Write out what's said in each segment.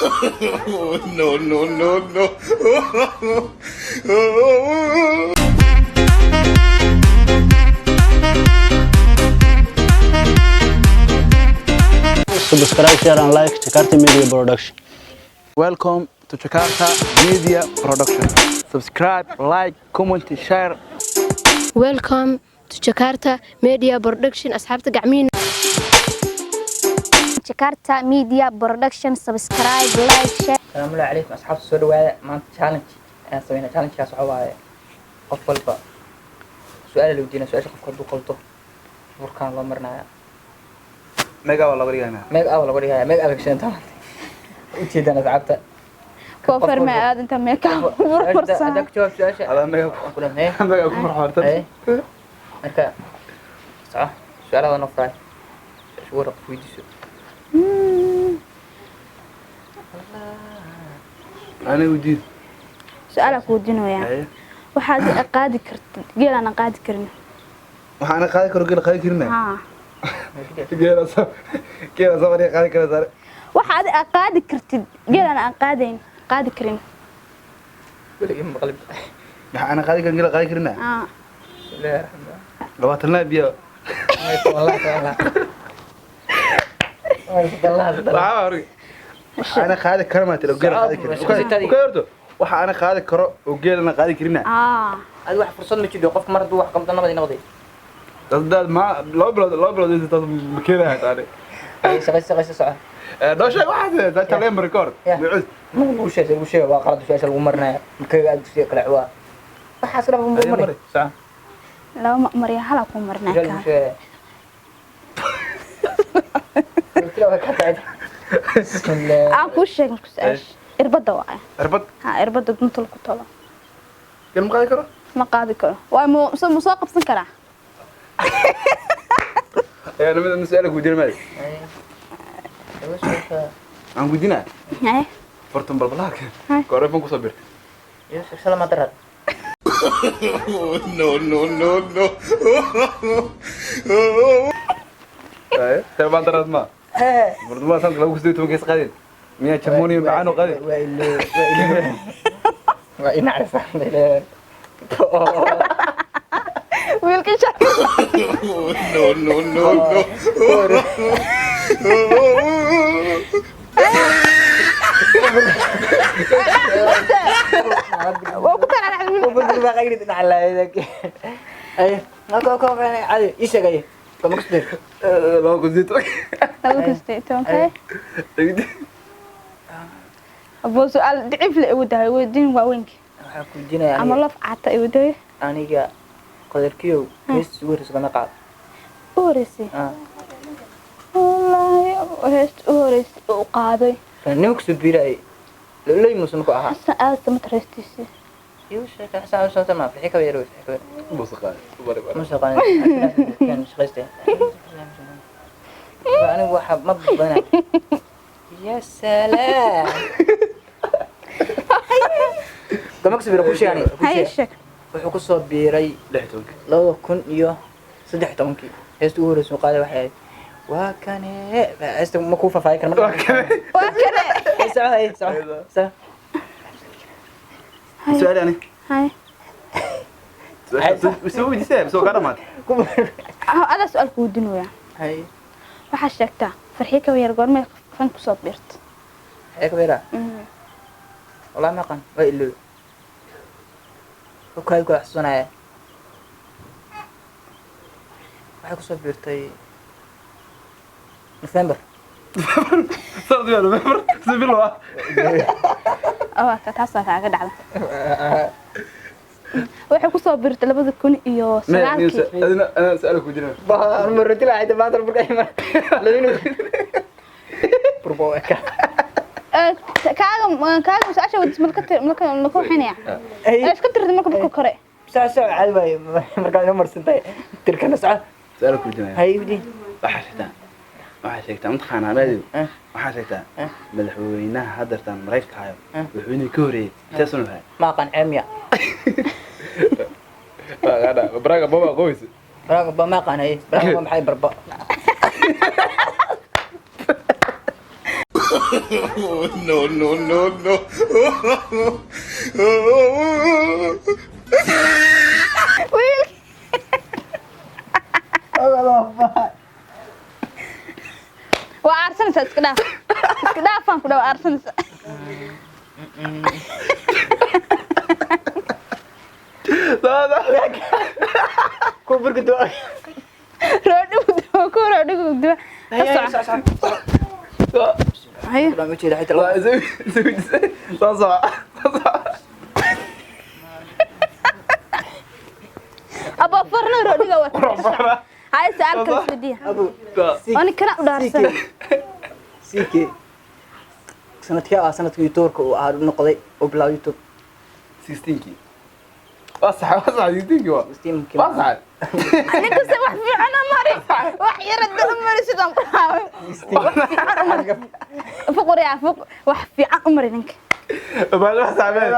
No, no, no, no. Subscribe, share and like Jakarta Media Production. Welcome to Jakarta Media Production. Subscribe, like, comment, share. Welcome to Jakarta Media Production. أصحابتك عمين. Jakarta Media Production. Subscribe, like, share. السلام عليكم أصحاب السوداء. ما تشالنج سوينا تشالنج يا صحابي. قف والبا سؤال اللي ودينا سؤال قف كدو قلته بركان الله مرنا ميجا ولا غريانا ميجا ولا غريها ميجا ألكشن تمام وتشيد أنا تعبت كوفر ما عاد أنت ميكا فرصة. هذاك جواب سؤال على ميجا أقول لهم إيه ميجا كفر حوارتك إيه أنت صح سؤال هذا نفراي شو ورق فيديو أنا ودي سؤالك ودينه يا waxaad qaadi kartid geel aan qaadi karin waxaan qaadi karo geel qaadi karina geela sabari qaadi karo sare waxaad qaadi kartid geel aan qaadi karin ولا يم قلب waxaan qaadi karo geel qaadi karina لا labaatan biyo والله waxaan qaadi karo ma tiro geel qaadi karo waxaan qaadi karo oo geelna qaadi karina هذا واحد فرصة ما تجي قف مرة واحد قم تنام دينا وضي dad ma loo bilood inta dad makeena taane أي سقي ساعة loo sheeg waxaad dad taleen record مو شيء وقرد شيء ومرنا كي قاعد شيء كل عوا حاسنا بمر ساعة laba mar ya hala ku marnaa ka بسم الله aan ku sheegay ku saash irbada waa irbad irbada dunta ku talo geel ma qaadi karo ma qaadi karo waa soo qabsan karaa أنا مثلا مسألة ودينا مالي عن ودينا هاي فرتم بالبلاك هاي كورفون كصبر يوسف سلام درد No, no, no, no. ايه ترى ما درت ما برضو ما سانك لو كسديتو كيس قادين ميا تشموني معانو قادين وإن عرف wiilka shaq No, no, no, no. waa ku kala وبدل ما غيرت على هذاك أي أكو عادي إيش جاي كم كسبت لو كسديتو laba kasteeto okay abo su'aal dicif la wadahay wadiin waaweynki كوجينا ama يعني laf caata ay wadahay أنا جا قدر كيو بس ورث كنا قاعد oorisi wallahi heest oorisi oo qaaday نوكس بيراي لا يمسون كأها xasan aad ma tareestiisi يوش حسنا حسنا تمام في حكاية يروي في حكاية موسيقى بري موسيقى كان شغلته أنا واحد ما ببنا يا سلام كم أكسب يروح يعني hay shaq wuxuu ku soo biiray 2000 صدح تونكي هستو هو رسم قاعدة واحد وكان هستو مكوفة فايكر waa kale ساعة ساعة سؤال يعني hay وسوي دي سام سو كلامات ada su'aal ku wadinaya هاي waxa sheegtaa farxiyo ka yar goormay fan ku soo biirt هيك بيرا والله ما قن ويلو وكاي كو حسنايا waxay ku soo biirtay November صار دي نوفمبر سبيل وا ka taas ka dhacda waxay ku soo biirtay 2009 انا اسالك ودينا مرتي لا عيد ما ضرب قيمه لانه بربوكا kaaga musaasha wadis malka xinaya ايش كنت تريد marka kore ساعه عاد باي marka marsantay tirkana saca اسالك ودينا hay wadi waxaa sheegtaa imtixaan aad waxaa sheegtaa madaxweynaha hadartan Mareykanka hayo wuxuu ka horeeyay taasoo nahay ma qan camiya هذا براغا بابا قويس براغا ما قان هي براغا ما حي بربا no, no, no, no. wiil waa aarsanaysaa iska dhaafaan ku dhawa aarsanaysaa كوبر كدوا roodhi gudba hayo لا ما تشيل حتى لا زوج صح aba farna roodhiga waa hayo saalka iswadiya ابو ani kana u dhaarsan سيكي سنتكي سنتك يوتورك وعاد نقضي وبلا يوتيوب 16 صح 16 ستيم صح aniga se wax fiican mari wax yar mari sidaan ku haayo fuqur ya fuq wax fiican umari ninka بعد واحد تعبان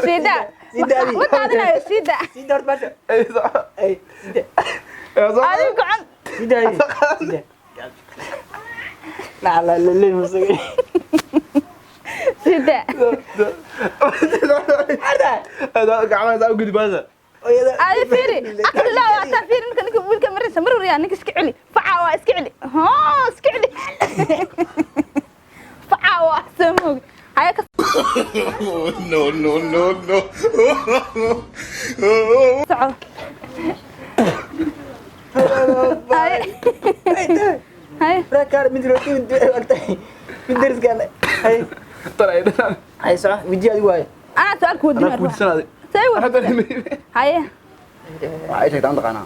sida ma qaadanayo sida سيدار باشا اي صح اي سيدار يا صح adigu gacan سيدار لا لا لا المسوي sida هذا قاعد اقول قد بازا ay fiiri aqla waa ta fiiri ninka wiilka maraysa mar wariya ninka iska celi faca waa iska celi ha iska celi faca waa samoog haya ka no, no, no, no. soco hay راكار من دلوقتي وقتها من درس قال هاي طلع هاي صح فيديو هذه واي ana su'aal ku انا wadiin كنت سنه say wa هذا haya عايشه عندك انا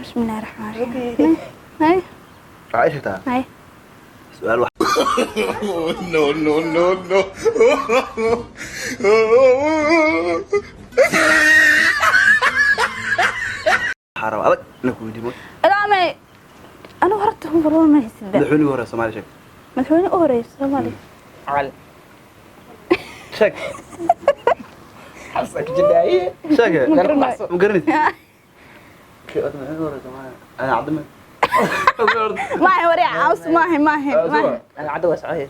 bismillahir rahmanir rahim hay عايشه hay سؤال واحد no, no, no, no. حرام adag نكو ديمو ilaamay anu horta hu warwar ma haysid مدحوني ورا سومالي شك madaxweyne u horeeyay Soomaaliya على شك حصك جداية شك مقرنة. مقرنت انا عظمه maahay wariya caws maahay أنا عدوى صحيح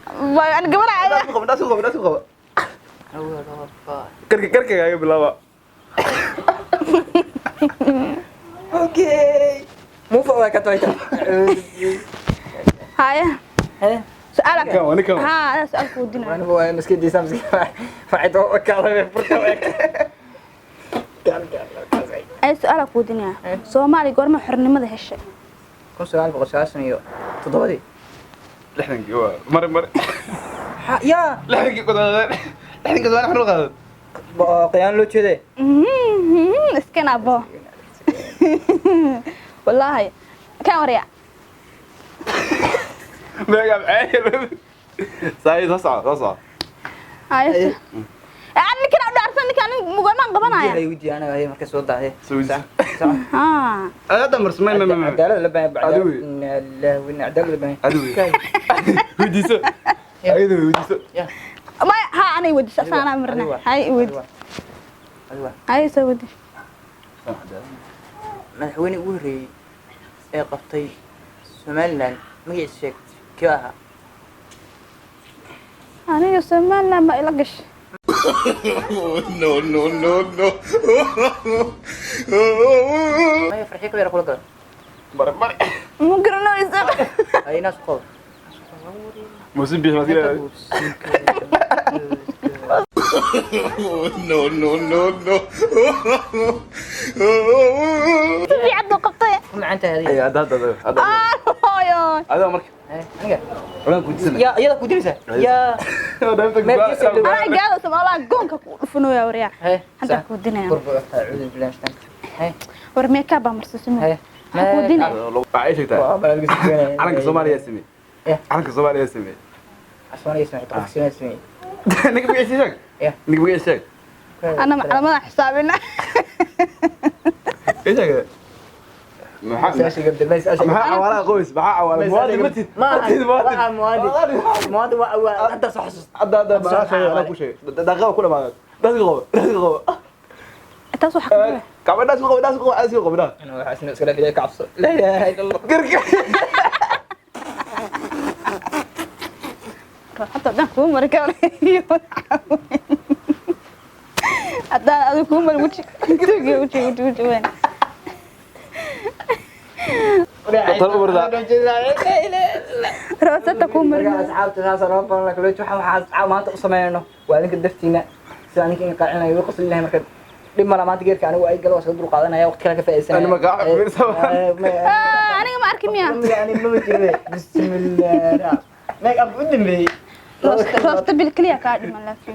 ana gabaraya أول رفا كركي يا بلاوا أوكي مو فوق كتويتا haya ها su'aal كمان كمان ha su'aal ku wadiin وأنا هو مسكين دي سامسك فعيد وكالة برتوك ay su'aal ku wadiin Soomaaliya goorma xornimada heshay كم سؤال بقى سؤال سنيو تضبطي لحن مر يا لحن كذا نحن غلط قيان لو كذا iska nabo wallahi kan wariya ما قام عيل سعيد تصعد haya ani kana u dhaarsan ninka ani mugalmaan qabanaya هي ودي أنا هي مركز وضع هي سوي صح ha هذا مرسمين ما عدالة لبنان بعد عدوي. لا وين عدالة لبنان عدوي وديسو ايوه وديسو يا ma ha anay wadi saana marna hay wadi أيوة hay soo wadi madaxweyne ugu horeeyay ee qabtay Somaliland magaciisa sheeg kiibaha aniga Soomaaliland ma ila gashay no, no, no, no. ma farxi ka yar kula gal مر ma garanaysa ay naas qow موسم بيه مثلا no, no, no, no. fi cad qabtay ma anta hadi اي هذا hooyo هذا مرك aniga ولا كنت سنه ya iyada ku diraysa ya ana gaado Soomaaliya goonka ku dhufanooya wariya hey hadda ku dinaya qurba acuud billaah shtan hey war meeka ba marsasin hey ku dinaya عايشه waa bal lagu soo calanka Soomaaliya samee calanka Soomaaliya samee asmaaniya ismay tafsiir ismay ninka magaciisa sheeg Yeah. ninka magaciisa sheeg ana macluumada xisaabina ايش هذا ساشي قبل ما يسأل maxaa cawaalaha qoys maxaa cawaalaha muwaadin matid matid مواد هذا صح hadda ma sheegay ana ku sheegay daqiiqada ku dhamaad daqiiqo taas waxa ka dhigay gabadhaas ku qabnaa أنا واحد سنة سكرت إليك عبصة لا إله إلا الله حتى ده كوم مركب حتى هذا كوم وجهك وجهك وين راسته كوم مرجع أصحاب تناس ربنا لك ليش وحنا أصحاب ما تقسمينه وهذيك الدفتينا سواء كان قاعنا يوقف لله مركب لما لا ما تقدر كان هو أي قلوا أصدر قاعدنا يا وقت كذا كفاية أنا ما قاعد أنا ما أركب يا يعني ما بتجي بسم الله ما قاعد قدامي راسته بالكلية قاعد ما لا في